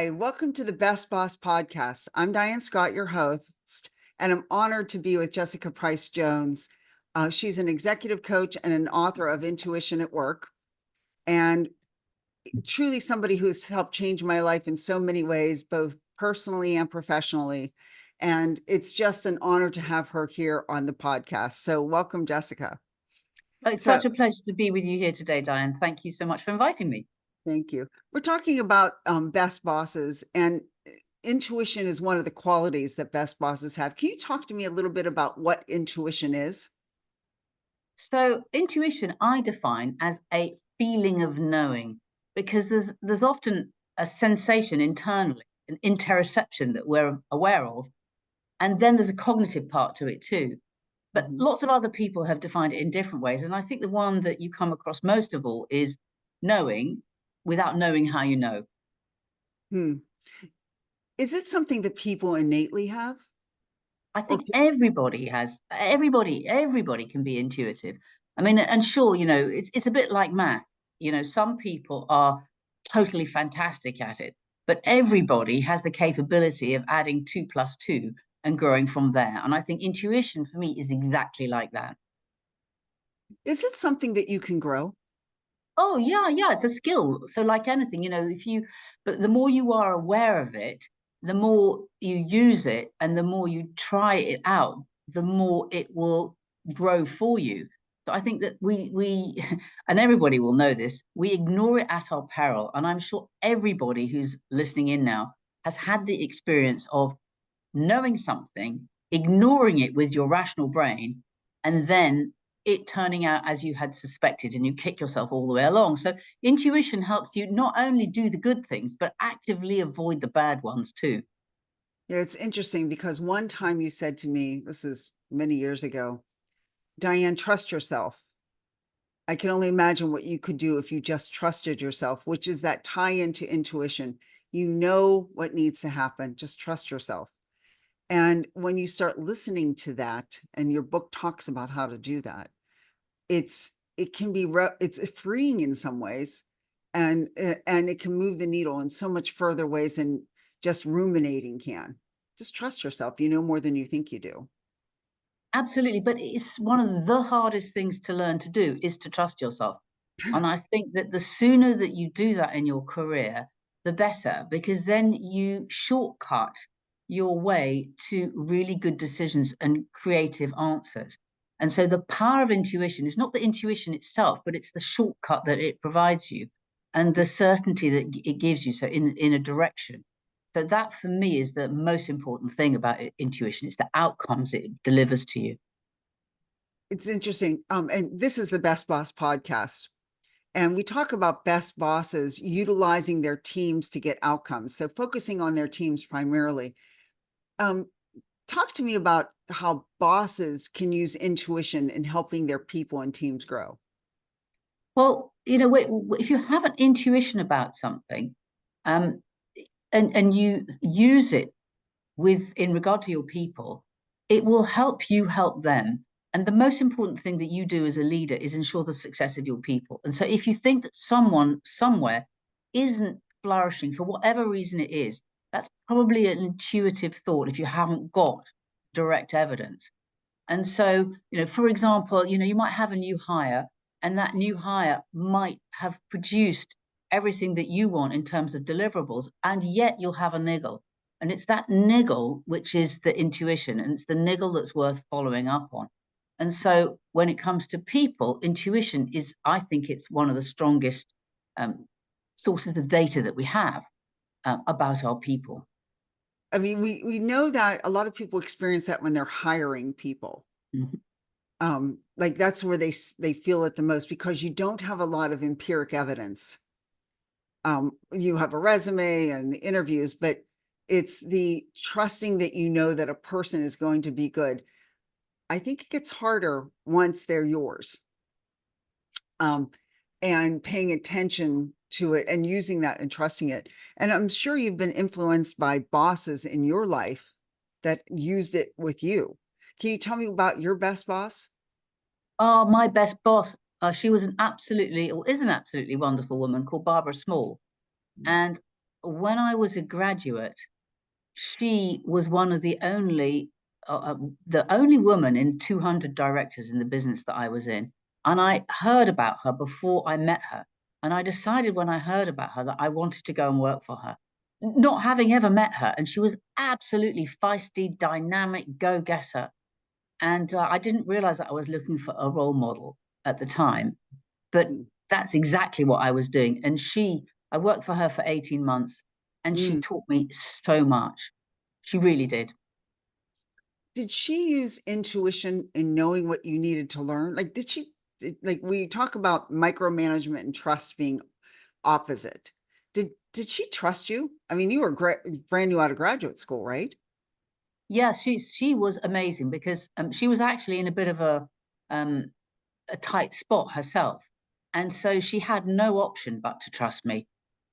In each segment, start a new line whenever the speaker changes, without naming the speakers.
Hi, welcome to the Best Boss podcast. I'm Diane Scott, your host, and I'm honored to be with Jessica Pryce-Jones. She's an executive coach and an author of Intuition at Work, and truly somebody who's helped change my life in so many ways, both personally and professionally. And it's just an honor to have her here on the podcast. So welcome, Jessica.
It's
So
such a pleasure to be with you here today, Diane. Thank you so much for inviting me.
thank you. We're talking about best bosses, and intuition is one of the qualities that best bosses have. Can you talk to me a little bit about what intuition is?
So, intuition I define as a feeling of knowing, because there's often a sensation internally, an interoception that we're aware of, and then there's a cognitive part to it too. But
Mhm.
lots of other people have defined it in different ways, and I think the one that you come across most of all is knowing without knowing how you know.
Hmm. Is it something that people innately have?
I
Or
think everybody can be intuitive. I mean, and sure, it's a bit like math. Some people are totally fantastic at it, but everybody has the capability of adding 2 plus 2 and growing from there. And I think intuition for me is exactly like that.
is it something that you can grow?
Oh, yeah, it's a skill. So like anything, but the more you are aware of it, the more you use it and the more you try it out, the more it will grow for you. So I think that we and everybody will know this, we ignore it at our peril. And I'm sure everybody who's listening in now has had the experience of knowing something, ignoring it with your rational brain, and then it turning out as you had suspected, and you kick yourself all the way along. So, intuition helps you not only do the good things, but actively avoid the bad ones too.
Yeah, it's interesting because one time you said to me, this is many years ago, Diane, trust yourself. I can only imagine what you could do if you just trusted yourself, which is that tie into intuition. You know what needs to happen. Just trust yourself. And when you start listening to that, and your book talks about how to do that, it can be it's freeing in some ways, and it can move the needle in so much further ways than just ruminating can. Just trust yourself. You know more than you think you do.
Absolutely, but it's one of the hardest things to learn to do is to trust yourself. And I think that the sooner that you do that in your career, the better, because then you shortcut your way to really good decisions and creative answers. And so the power of intuition is not the intuition itself, but it's the shortcut that it provides you and the certainty that it gives you. So in a direction. So that for me is the most important thing about intuition. It's the outcomes it delivers to you.
It's interesting. And this is the Best Boss podcast. And we talk about best bosses utilizing their teams to get outcomes. So focusing on their teams primarily. Um, Talk to me about how bosses can use intuition in helping their people and teams grow.
Well, if you have an intuition about something, um, and you use it with in regard to your people, it will help you help them. And the most important thing that you do as a leader is ensure the success of your people. And so if you think that someone somewhere isn't flourishing for whatever reason it is, that's probably an intuitive thought if you haven't got direct evidence. And so, for example, you might have a new hire, and that new hire might have produced everything that you want in terms of deliverables, and yet you'll have a niggle. And it's that niggle which is the intuition, and it's the niggle that's worth following up on. And so, when it comes to people, intuition is, I think, it's one of the strongest um, sources of data that we have about our people.
I mean, we know that a lot of people experience that when they're hiring people.
Mhm.
Like that's where they feel it the most, because you don't have a lot of empiric evidence. You have a resume and the interviews, but it's the trusting that you know that a person is going to be good. I think it gets harder once they're yours. And paying attention to it and using that and trusting it. And I'm sure you've been influenced by bosses in your life that used it with you. Can you tell me about your best boss?
Oh, my best boss. She was an absolutely, or is an absolutely wonderful woman called Barbara Small. And when I was a graduate, she was one of the only woman in 200 directors in the business that I was in. And I heard about her before I met her. And I decided when I heard about her that I wanted to go and work for her, not having ever met her. And she was absolutely feisty, dynamic, go-getter. And I didn't realize that I was looking for a role model at the time. But
Mm.
that's exactly what I was doing. And I worked for her for 18 months and she
Mm.
taught me so much. She really did.
Did she use intuition in knowing what you needed to learn? Like, like we talk about micromanagement and trust being opposite. Did she trust you? I mean, you were brand new out of graduate school, right?
Yeah, she was amazing because she was actually in a bit of a tight spot herself. And so she had no option but to trust me.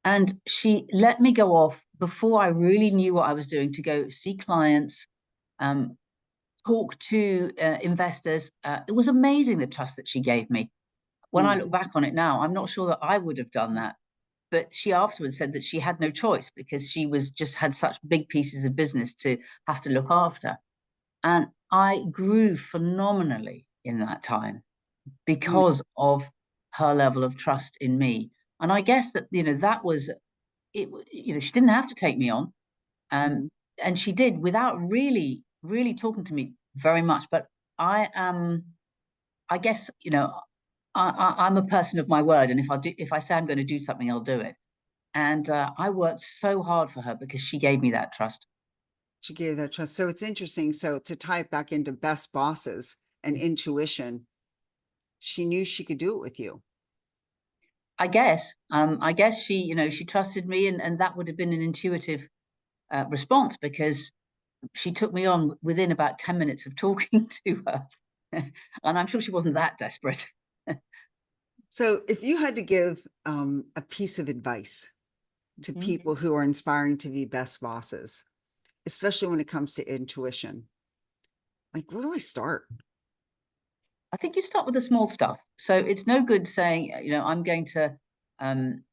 And she let me go off before I really knew what I was doing to go see clients, um, talk to investors. It was amazing the trust that she gave me. When I
Mm.
look back on it now, I'm not sure that I would have done that. But she afterwards said that she had no choice because she was just had such big pieces of business to have to look after. And I grew phenomenally in that time
Mm.
because of her level of trust in me. And I guess that, that was it. She didn't have to take me on.
Mhm.
And she did without really, really talking to me very much. But I am, I guess, I'm a person of my word. And if I say I'm going to do something, I'll do it. And I worked so hard for her because she gave me that trust.
She gave that trust. So it's interesting. So to tie it back into best bosses and intuition, she knew she could do it with you.
I guess she trusted me, and that would have been an intuitive response because she took me on within about 10 minutes of talking to her. And I'm sure she wasn't that desperate.
So if you had to give a piece of advice to
Mhm.
people who are inspiring to be best bosses, especially when it comes to intuition, like where do I start?
I think you start with the small stuff. So it's no good saying, I'm going to um,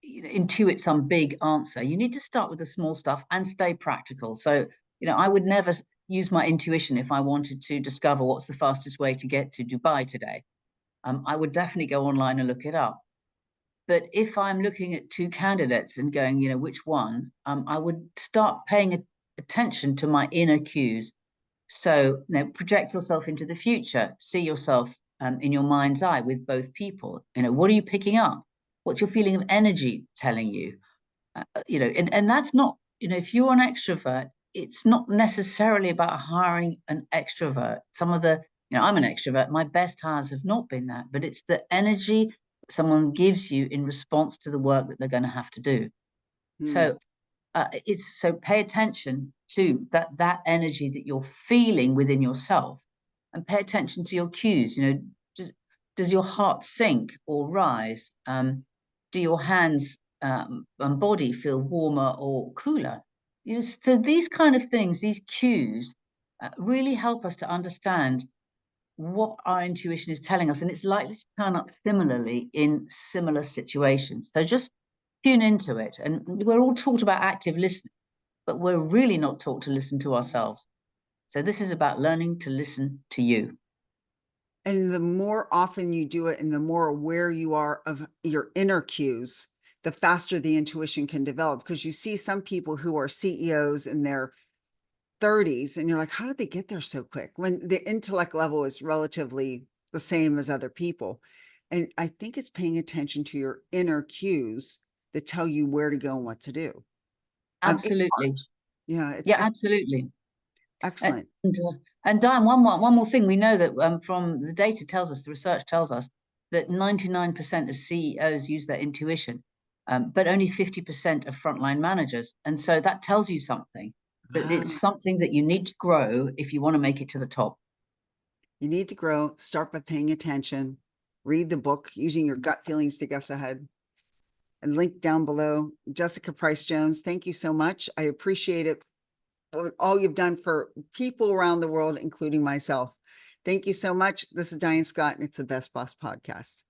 intuit some big answer. You need to start with the small stuff and stay practical. So, I would never use my intuition if I wanted to discover what's the fastest way to get to Dubai today. I would definitely go online and look it up. But if I'm looking at two candidates and going, which one, I would start paying attention to my inner cues. So, project yourself into the future, see yourself in your mind's eye with both people. What are you picking up? What's your feeling of energy telling you? And that's not, if you're an extrovert, it's not necessarily about hiring an extrovert. Some of the, I'm an extrovert. My best hires have not been that, but it's the energy someone gives you in response to the work that they're going to have to do.
Hmm.
So it's so pay attention to that energy that you're feeling within yourself, and pay attention to your cues. Does your heart sink or rise? Do your hands and body feel warmer or cooler? So these kind of things, these cues, really help us to understand what our intuition is telling us, and it's likely to turn up similarly in similar situations. So just tune into it. And we're all taught about active listening, but we're really not taught to listen to ourselves. So this is about learning to listen to you.
And the more often you do it and the more aware you are of your inner cues, the faster the intuition can develop. Because you see some people who are CEOs in their 30s and you're like, how did they get there so quick? When the intellect level is relatively the same as other people. And I think it's paying attention to your inner cues that tell you where to go and what to do. It's hard.
Absolutely.
Yeah, it's
Yeah, absolutely.
excellent.
And Diane, one more thing. We know that from the data tells us, the research tells us that 99% of CEOs use their intuition, but only 50% of frontline managers. And so that tells you something, that
Ah,
it's something that you need to grow if you want to make it to the top.
you need to grow, start by paying attention, read the book, using your gut feelings to guess ahead. And link down below. Jessica Pryce-Jones, thank you so much. I appreciate it. All you've done for people around the world, including myself. Thank you so much. This is Diane Scott, and it's the Best Boss Podcast.